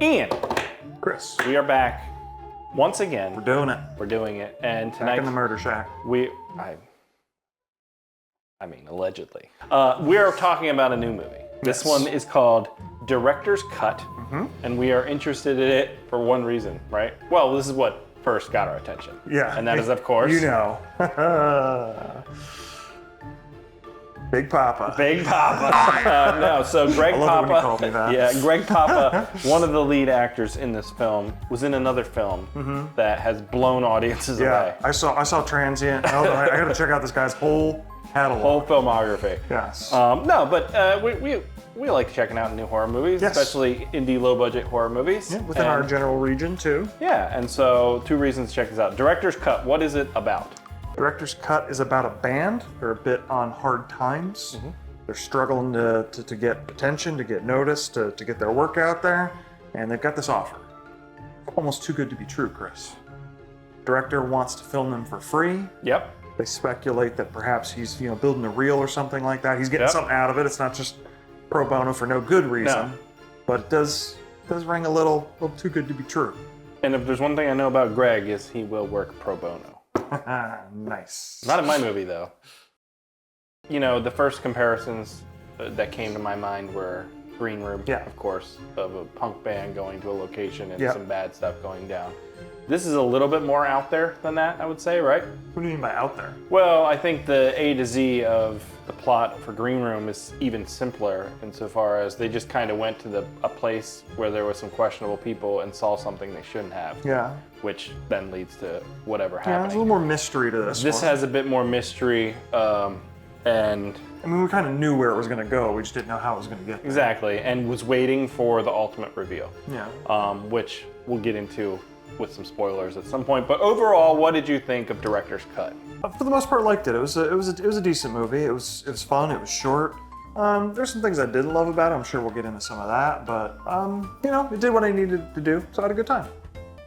Ian, Chris, we are back once again. we're doing it. We're doing it, and Back tonight in the murder shack. I mean, allegedly. We are talking about a new movie. This one is called Director's Cut, and we are interested in it for one reason, right? Well, this is what first got our attention. Yeah. And that is, of course, You know. Big Popa. Big Popa. No, so Greg I love Popa. it when you call me that. Yeah, Greg Popa, one of the lead actors in this film, was in another film that has blown audiences away. I saw Transient. I got to check out this guy's whole catalog. Whole filmography. Yes. No, but we like checking out new horror movies, Yes. especially indie low-budget horror movies. Yeah, within our general region too. Yeah, and so 2 reasons to check this out. Director's Cut, what is it about? Director's Cut is about a band. They're a bit on hard times. They're struggling to get attention, to get noticed, to get their work out there, and they've got this offer. Almost too good to be true, Chris. Director wants to film them for free. Yep. They speculate that perhaps he's building a reel or something like that. He's getting something out of it. It's not just pro bono for no good reason, but it does ring a little too good to be true. And if there's one thing I know about Greg is he will work pro bono. Nice. Not in my movie, though. The first comparisons that came to my mind were Green Room, of course, of a punk band going to a location and some bad stuff going down. This is a little bit more out there than that, I would say, right? What do you mean by out there? Well, I think the A to Z of the plot for Green Room is even simpler insofar as they just kind of went to a place where there was some questionable people and saw something they shouldn't have. Yeah. Which then leads to whatever Yeah, happening. there's a little more mystery to this This one. has a bit more mystery, and I mean, we kind of knew where it was going to go. We just didn't know how it was going to get there. exactly, and was waiting for the ultimate reveal. Yeah. Which we'll get into with some spoilers at some point. But overall, what did you think of Director's Cut? For the most part, liked it. It was a decent movie. It was fun. It was short. There's some things I didn't love about it. I'm sure we'll get into some of that. But it did what I needed to do, so I had a good time.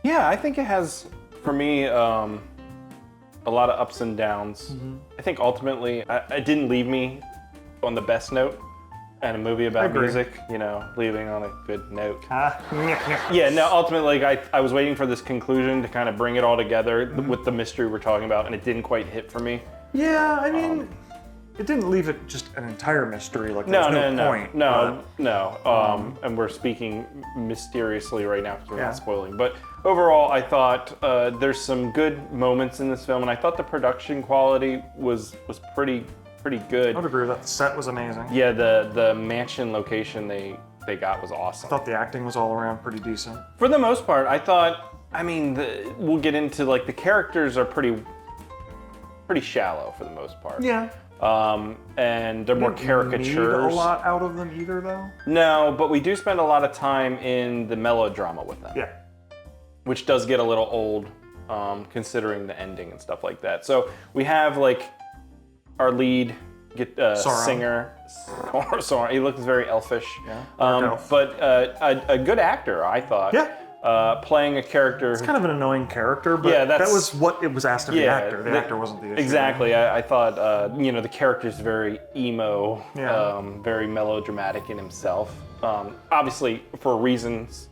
Yeah, I think it has, for me, a lot of ups and downs. I think ultimately, it didn't leave me on the best note. And a movie about music, leaving on a good note. Yeah, no, ultimately, I was waiting for this conclusion to kind of bring it all together with the mystery we're talking about, and it didn't quite hit for me. Yeah, I mean, it didn't leave it just an entire mystery. Like, there's no point. No. And we're speaking mysteriously right now because we're not spoiling. But overall, I thought there's some good moments in this film, and I thought the production quality was pretty good. I would agree with that. The set was amazing. Yeah, the mansion location they got was awesome. I thought the acting was all around pretty decent. For the most part, I thought, we'll get into, the characters are pretty shallow for the most part. Yeah. And they're more caricatures. Need a lot out of them either, though? No, but we do spend a lot of time in the melodrama with them. Yeah. Which does get a little old, considering the ending and stuff like that. So we have, our lead singer, Sauron. He looks very elfish. Yeah, but a good actor, I thought. Yeah. Playing a character. It's kind of an annoying character, but that was what it was asked of the actor. The actor wasn't the issue. Exactly. I thought, the character's very emo, very melodramatic in himself. Obviously, for reasons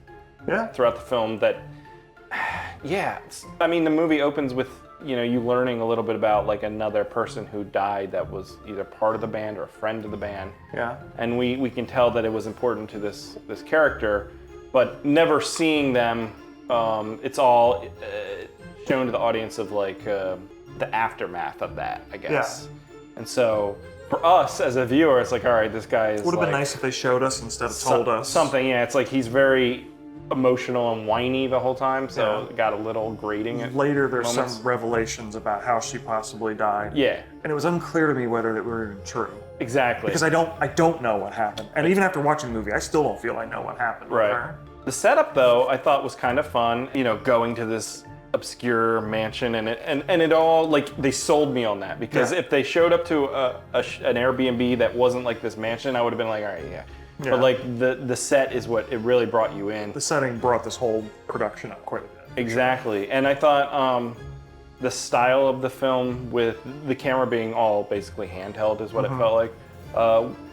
throughout the film that, the movie opens with you learning a little bit about another person who died that was either part of the band or a friend of the band. Yeah. And we can tell that it was important to this character, but never seeing them, it's all shown to the audience of the aftermath of that, I guess. Yeah. And so for us as a viewer, it's all right, this guy is. Would have been nice if they showed us instead of told us. Something, yeah. It's he's very emotional and whiny the whole time, so it got a little grating at later there's moments. Some revelations about how she possibly died. Yeah. And it was unclear to me whether that were even true. Exactly. Because I don't know what happened. And even after watching the movie, I still don't feel I know what happened with her. The setup, though, I thought was kind of fun. Going to this obscure mansion, and it all they sold me on that, because if they showed up to an Airbnb that wasn't this mansion, I would have been all right, yeah. But the set is what it really brought you in. The setting brought this whole production up quite a bit. Exactly, and I thought the style of the film, with the camera being all basically handheld, is what it felt like.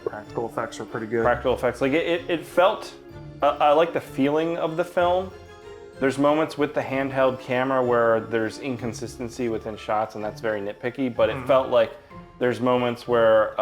Practical effects are pretty good. Practical effects, it felt I like the feeling of the film. There's moments with the handheld camera where there's inconsistency within shots, and that's very nitpicky, but it felt like there's moments where...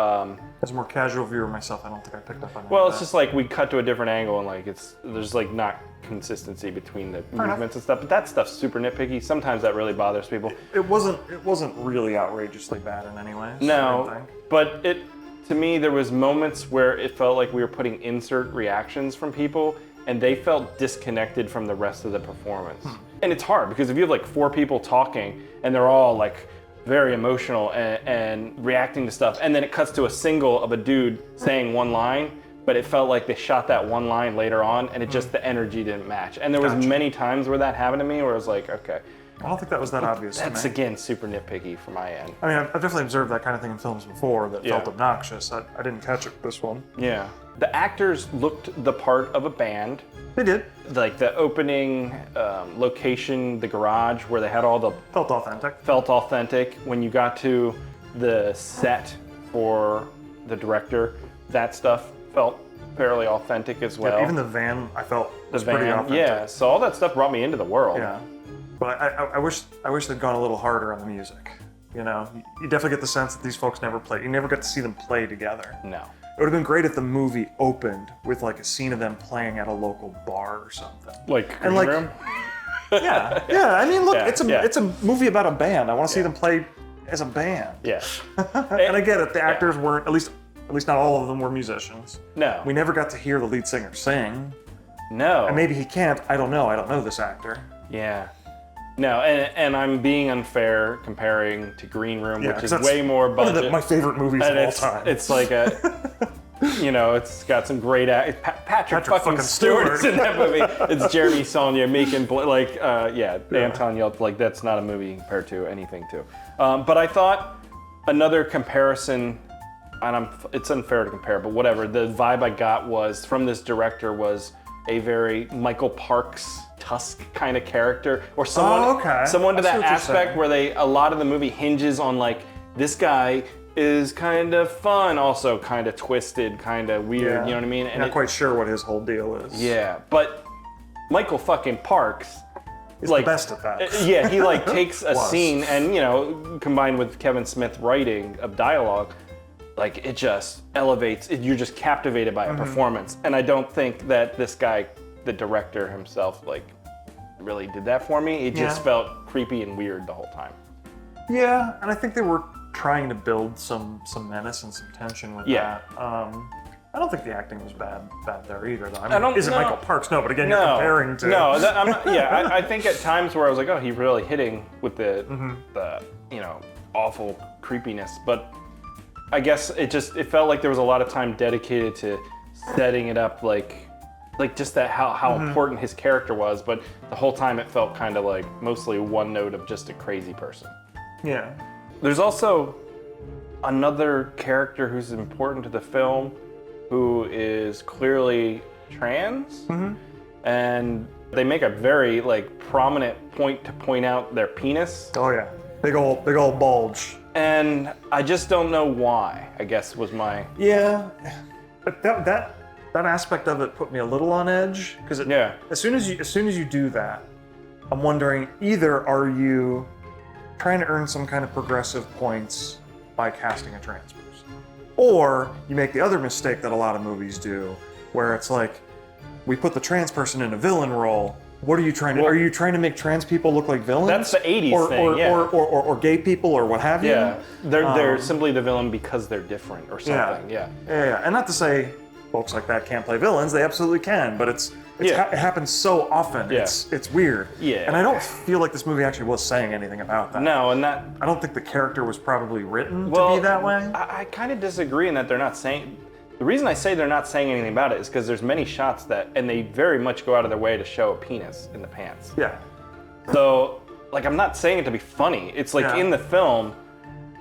As a more casual viewer myself, I don't think I picked up on that. Well, it's just like we cut to a different angle, and like there's like not consistency between the movements and stuff, but that stuff's super nitpicky. Sometimes that really bothers people. It wasn't really outrageously bad in any way. No, but to me, there was moments where it felt like we were putting insert reactions from people, and they felt disconnected from the rest of the performance. And it's hard, because if you have like 4 people talking, and they're all like very emotional and reacting to stuff, and then it cuts to a single of a dude saying one line, but it felt like they shot that one line later on, and it just, the energy didn't match. And there was many times where that happened to me, where I was like, okay. I don't think that was that obvious to me. That's, again, super nitpicky from my end. I mean, I've definitely observed that kind of thing in films before that felt obnoxious. I didn't catch it with this one. Yeah. The actors looked the part of a band. They did. Like the opening location, the garage where they had all the... Felt authentic. Felt authentic. When you got to the set for the director, that stuff felt fairly authentic as well. Yeah, even the van, I felt was pretty authentic. Yeah, so all that stuff brought me into the world. Yeah. But I wish they'd gone a little harder on the music. You know, you definitely get the sense that these folks never played. You never got to see them play together. No. It would have been great if the movie opened with like a scene of them playing at a local bar or something. Like Green Room? Yeah. I mean, look, it's a movie about a band. I want to see them play as a band. Yeah. And I get it. The actors weren't, at least not all of them were musicians. No. We never got to hear the lead singer sing. No. And maybe he can't. I don't know. I don't know this actor. Yeah. No, and I'm being unfair comparing to Green Room, which is way more budget. One of my favorite movies of all time. It's like it's got some great Patrick fucking Stewart's in that movie. It's Jeremy Saulnier making Anton yelled like that's not a movie compared to anything too. But I thought another comparison, and it's unfair to compare, but whatever. The vibe I got was from this director was a very Michael Parks Tusk kind of character, or someone to that aspect where a lot of the movie hinges on like this guy is kind of fun, also kind of twisted, kind of weird. You know what I mean? And not quite sure what his whole deal is. Yeah, but Michael fucking Parks is like the best at that. Yeah, he like takes a scene and combined with Kevin Smith writing of dialogue, like it just elevates. You're just captivated by a performance, and I don't think that this guy, the director himself, like really did that for me. It just felt creepy and weird the whole time. Yeah, and I think they were trying to build some menace and some tension with that. I don't think the acting was bad there either, though. I mean, is it Michael Parks? No, but again, you're comparing to... No, I'm not, I think at times where I was like, oh, he's really hitting with the awful creepiness, but I guess it felt like there was a lot of time dedicated to setting it up like just that how important his character was, but the whole time it felt kind of like mostly one note of just a crazy person. Yeah. There's also another character who's important to the film who is clearly trans, and they make a very prominent point to point out their penis. Oh yeah, big old bulge. And I just don't know why, I guess was my... Yeah, but that aspect of it put me a little on edge, because as soon as you do that, I'm wondering, either are you trying to earn some kind of progressive points by casting a trans person, or you make the other mistake that a lot of movies do, where it's like, we put the trans person in a villain role. What are you trying to? Are you trying to make trans people look like villains? That's the '80s thing, or gay people, or what have you? Yeah, they're simply the villain because they're different, or something. Yeah. And not to say folks like that can't play villains; they absolutely can. But it happens so often. Yeah. It's weird. Yeah. And I don't feel like this movie actually was saying anything about that. No, and that I don't think the character was probably written to be that way. I kind of disagree in that they're not saying. The reason I say they're not saying anything about it is because there's many shots and they very much go out of their way to show a penis in the pants. Yeah. So, I'm not saying it to be funny. It's in the film.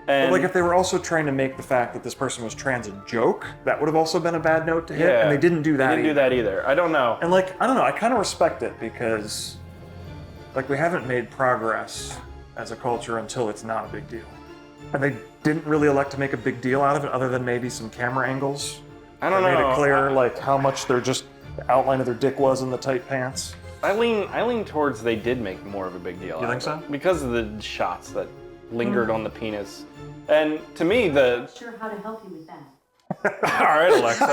And if they were also trying to make the fact that this person was trans a joke, that would have also been a bad note to hit. And they didn't do that. They didn't do that either. I don't know. And I don't know. I kind of respect it because, we haven't made progress as a culture until it's not a big deal. And they didn't really elect to make a big deal out of it, other than maybe some camera angles. I don't know. Made it clear how much they're just the outline of their dick was in the tight pants. I lean towards they did make more of a big deal. You think so? Because of the shots that lingered on the penis. And to me, the... Not sure how to help you with that. All right, Alexa.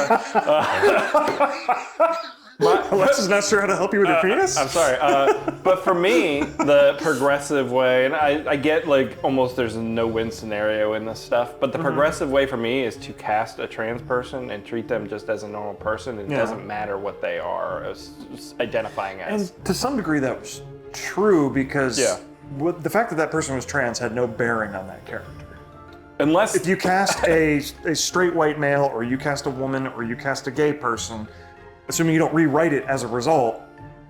Alexa's not sure how to help you with your penis? I'm sorry. But for me, the progressive way, and I get like almost there's a no-win scenario in this stuff, but the progressive way for me is to cast a trans person and treat them just as a normal person. It doesn't matter what they are as identifying as. And to some degree that was true because the fact that that person was trans had no bearing on that character. Unless if you cast a straight white male, or you cast a woman, or you cast a gay person, assuming you don't rewrite it as a result,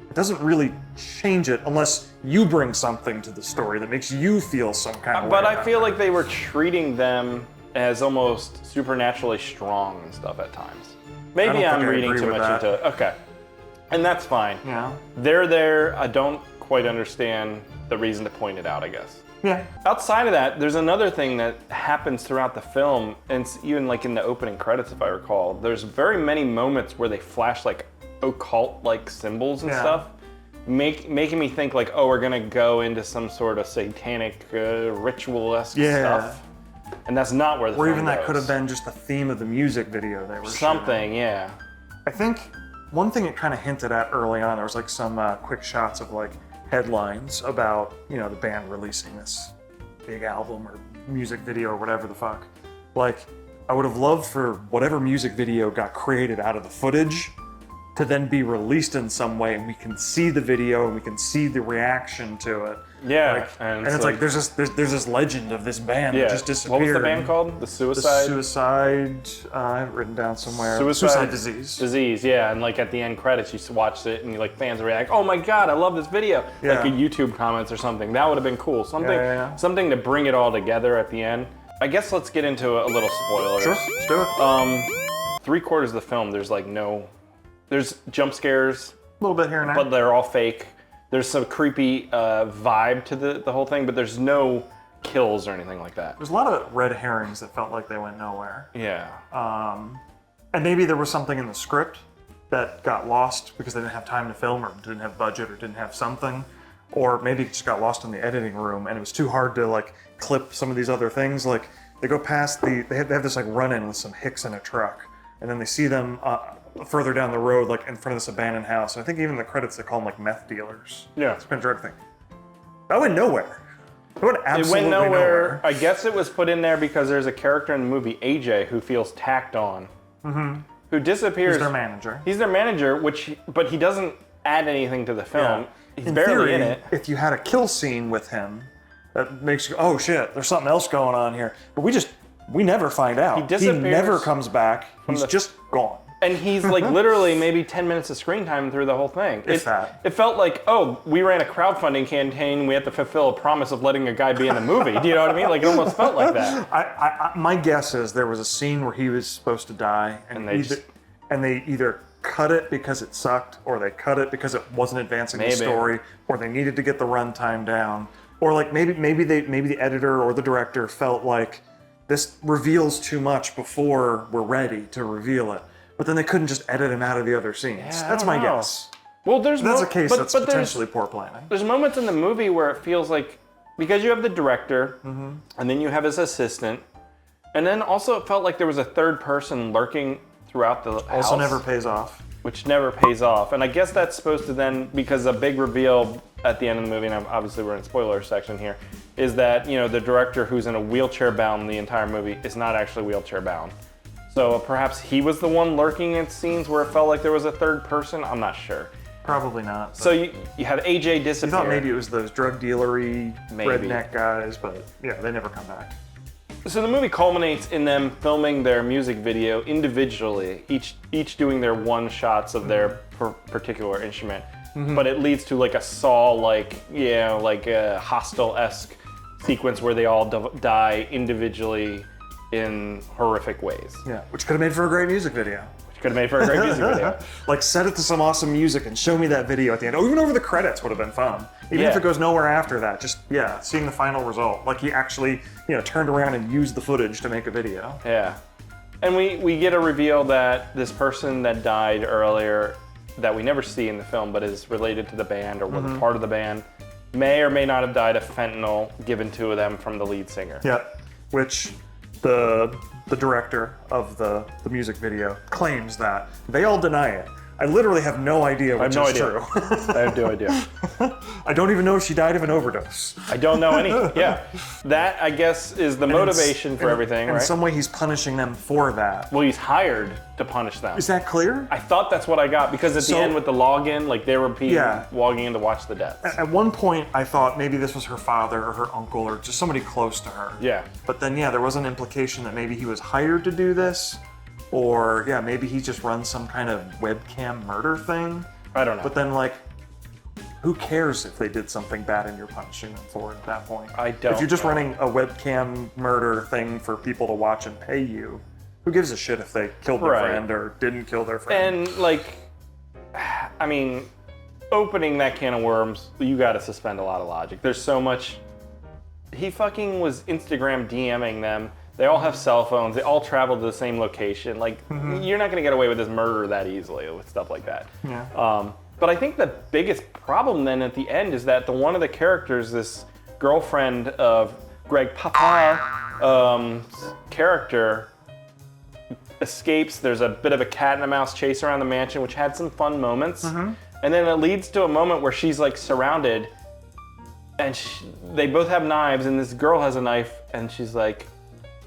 it doesn't really change it unless you bring something to the story that makes you feel some kind of way. But I feel like they were treating them as almost supernaturally strong and stuff at times. Maybe I'm reading too much into it. Okay. And that's fine. Yeah. They're there. I don't quite understand the reason to point it out, I guess. Yeah. Outside of that, there's another thing that happens throughout the film, and it's even like in the opening credits, if I recall. There's very many moments where they flash like occult-like symbols and stuff, making me think like, oh, we're gonna go into some sort of satanic ritual-esque stuff. And that's not where the film Or even goes. that could have been just the theme of the music video they were Something, shooting. yeah. I think one thing it kind of hinted at early on, there was like some quick shots of like headlines about, you know, the band releasing this big album or music video or whatever the fuck. Like, I would have loved for whatever music video got created out of the footage to then be released in some way, and we can see the video and we can see the reaction to it. Yeah, like, and it's like there's this legend of this band that just disappeared. What was the band called? The Suicide? The Suicide, I have it written down somewhere. Suicide Disease. Disease, yeah, and like at the end credits, you watch it and you like fans react, oh my god, I love this video. Like a YouTube comments or something. That would have been cool. Something to bring it all together at the end. I guess let's get into a little spoiler. Sure, let's do it. 3/4 of the film, there's jump scares. A little bit here and there. But they're all fake. There's some creepy vibe to the whole thing, but there's no kills or anything like that. There's a lot of red herrings that felt like they went nowhere. Yeah. And maybe there was something in the script that got lost because they didn't have time to film, or didn't have budget, or didn't have something. Or maybe it just got lost in the editing room and it was too hard to like clip some of these other things. Like they go past they have this like run-in with some hicks in a truck, and then they see them further down the road, like in front of this abandoned house. And I think even in the credits they call them like meth dealers. Yeah. It's been a drug thing. That went nowhere. It went absolutely nowhere. I guess it was put in there because there's a character in the movie, AJ, who feels tacked on. Who disappears. He's their manager. He's their manager, but he doesn't add anything to the film. Yeah. He's in barely theory, in it. If you had a kill scene with him, that makes you go, oh shit, there's something else going on here. But we never find out. He disappears. He never comes back. He's just gone. And he's like literally maybe 10 minutes of screen time through the whole thing. If that. It felt like, oh, we ran a crowdfunding campaign. We had to fulfill a promise of letting a guy be in the movie. Do you know what I mean? Like it almost felt like that. My guess is there was a scene where he was supposed to die, and they either cut it because it sucked, or they cut it because it wasn't advancing the story, or they needed to get the runtime down, or like maybe the editor or the director felt like this reveals too much before we're ready to reveal it. But then they couldn't just edit him out of the other scenes. Yeah, that's my guess. Well, that's a case that's potentially poor planning. There's moments in the movie where it feels like, because you have the director, and then you have his assistant, and then also it felt like there was a third person lurking throughout the house. Also never pays off. Which never pays off. And I guess that's supposed to then, because a big reveal at the end of the movie, and obviously we're in spoiler section here, is that, you know, the director who's in a wheelchair bound the entire movie is not actually wheelchair bound. So perhaps he was the one lurking in scenes where it felt like there was a third person. I'm not sure. Probably not. So you have AJ disappear. I thought maybe it was those drug dealery redneck guys, but yeah, they never come back. So the movie culminates in them filming their music video individually, each doing their one shots of their particular instrument. But it leads to like a Saw-like, like a Hostel-esque sequence where they all die individually in horrific ways. Yeah, which could have made for a great music video. Like set it to some awesome music and show me that video at the end. Or even over the credits would have been fun. Even if it goes nowhere after that, just seeing the final result. Like he actually, turned around and used the footage to make a video. Yeah. And we get a reveal that this person that died earlier that we never see in the film, but is related to the band or was a part of the band, may or may not have died of fentanyl given to them from the lead singer. Yeah, which the director of the music video claims that. They all deny it. I literally have no idea which is true. I have no idea. I don't even know if she died of an overdose. I don't know any. Yeah. That, I guess, is the motivation for everything, right? In some way, he's punishing them for that. Well, he's hired to punish them. Is that clear? I thought that's what I got, because at the end with the login, like they were logging in to watch the deaths. At one point, I thought maybe this was her father or her uncle or just somebody close to her. Yeah. But then, there was an implication that maybe he was hired to do this. Or, maybe he just runs some kind of webcam murder thing. I don't know. But then, like, who cares if they did something bad and you're punishing them for it at that point? I don't If you're just know. running a webcam murder thing for people to watch and pay you, who gives a shit if they killed their friend or didn't kill their friend? And, like, I mean, opening that can of worms, you gotta suspend a lot of logic. There's so much... He fucking was Instagram DMing them. They all have cell phones. They all travel to the same location. Like, you're not going to get away with this murder that easily with stuff like that. Yeah. But I think the biggest problem then at the end is that one of the characters, this girlfriend of Greg Popa character, escapes. There's a bit of a cat and a mouse chase around the mansion, which had some fun moments. And then it leads to a moment where she's like surrounded, and they both have knives, and this girl has a knife, and she's like,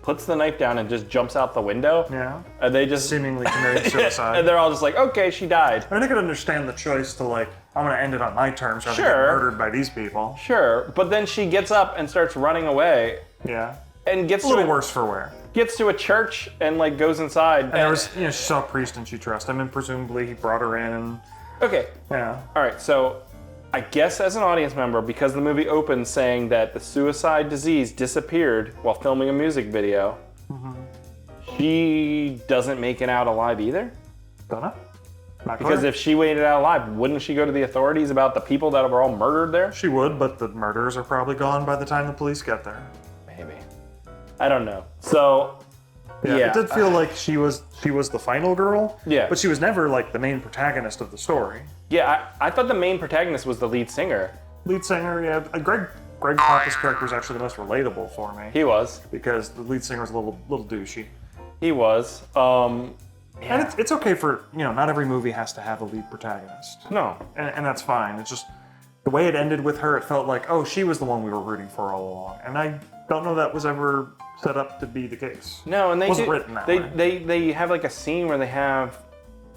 puts the knife down and just jumps out the window. Yeah. And they just seemingly committed suicide. And they're all just like, okay, she died. I mean, I could understand the choice to like, I'm going to end it on my terms rather than get murdered by these people. Sure, but then she gets up and starts running away. Yeah. And gets a little worse for wear. Gets to a church and like goes inside. And there was, she saw a priest and she trusts him, and presumably he brought her in. Okay. Yeah. All right, so I guess as an audience member, because the movie opens saying that the suicide disease disappeared while filming a music video, she doesn't make it out alive either? Don't know. Because if she made it out alive, wouldn't she go to the authorities about the people that were all murdered there? She would, but the murderers are probably gone by the time the police get there. Maybe. I don't know. So, it did feel like she was the final girl. Yeah. But she was never like the main protagonist of the story. Yeah, I thought the main protagonist was the lead singer. Lead singer, yeah. Greg Popa's character was actually the most relatable for me. He was. Because the lead singer was a little douchey. He was. And it's okay for, not every movie has to have a lead protagonist. No. And that's fine. It's just the way it ended with her, it felt like, oh, she was the one we were rooting for all along. And I don't know that was ever set up to be the case. No, and wasn't written that way. They have like a scene where they have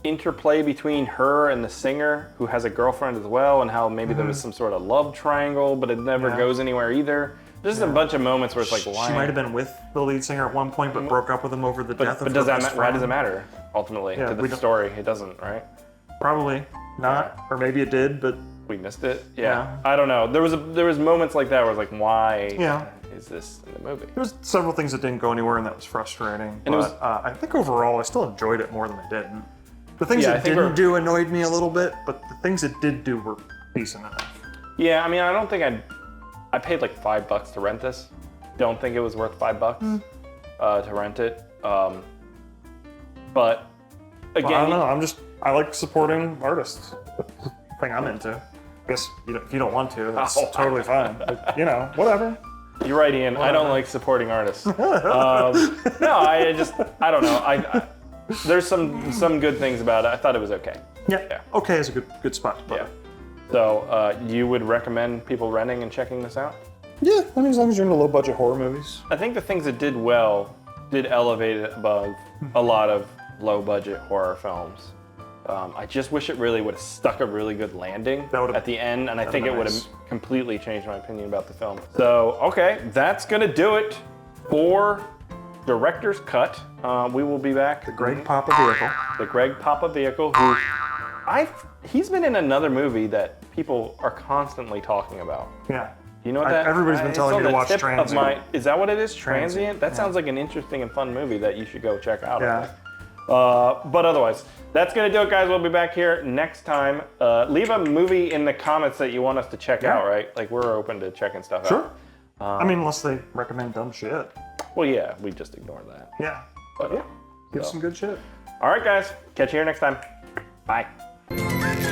interplay between her and the singer, who has a girlfriend as well, and how maybe there was some sort of love triangle, but it never goes anywhere either. There's a bunch of moments where it's like, why? She might have been with the lead singer at one point, but broke up with him over the death of her best friend. Why does it matter, ultimately, to the story? It doesn't, right? Probably not, or maybe it did, but... We missed it? Yeah. I don't know. There was moments like that where I was like, why is this in the movie? There was several things that didn't go anywhere, and that was frustrating. And but I think overall, I still enjoyed it more than I didn't. The things it didn't do annoyed me a little bit, but the things it did do were decent enough. Yeah, I mean, I don't think I paid like $5 to rent this. Don't think it was worth $5 to rent it. But again, I don't know. I like supporting artists. That's the thing I'm into. I guess if you don't want to, that's totally fine. But, whatever. You're right, Ian. Whatever. I don't like supporting artists. No, I don't know. There's some good things about it. I thought it was okay. Yeah. Okay is a good spot to put it. So you would recommend people renting and checking this out? Yeah, I mean, as long as you're into low-budget horror movies. I think the things it did well did elevate it above a lot of low-budget horror films. I just wish it really would have stuck a really good landing at the end, and I think it would have completely changed my opinion about the film. So, okay, that's gonna do it for Director's Cut. We will be back. The Greg Popa vehicle. The Greg Popa vehicle, who he's been in another movie that people are constantly talking about. Yeah. You know what that? Everybody's been telling me to watch Transient. Is that what it is? Transient? That sounds like an interesting and fun movie that you should go check out. Yeah. But otherwise, that's going to do it, guys. We'll be back here next time. Leave a movie in the comments that you want us to check out, right? Like, we're open to checking stuff out. Sure. I mean, unless they recommend dumb shit. Well, yeah, we just ignore that. Yeah. But give some good shit. All right, guys. Catch you here next time. Bye. you.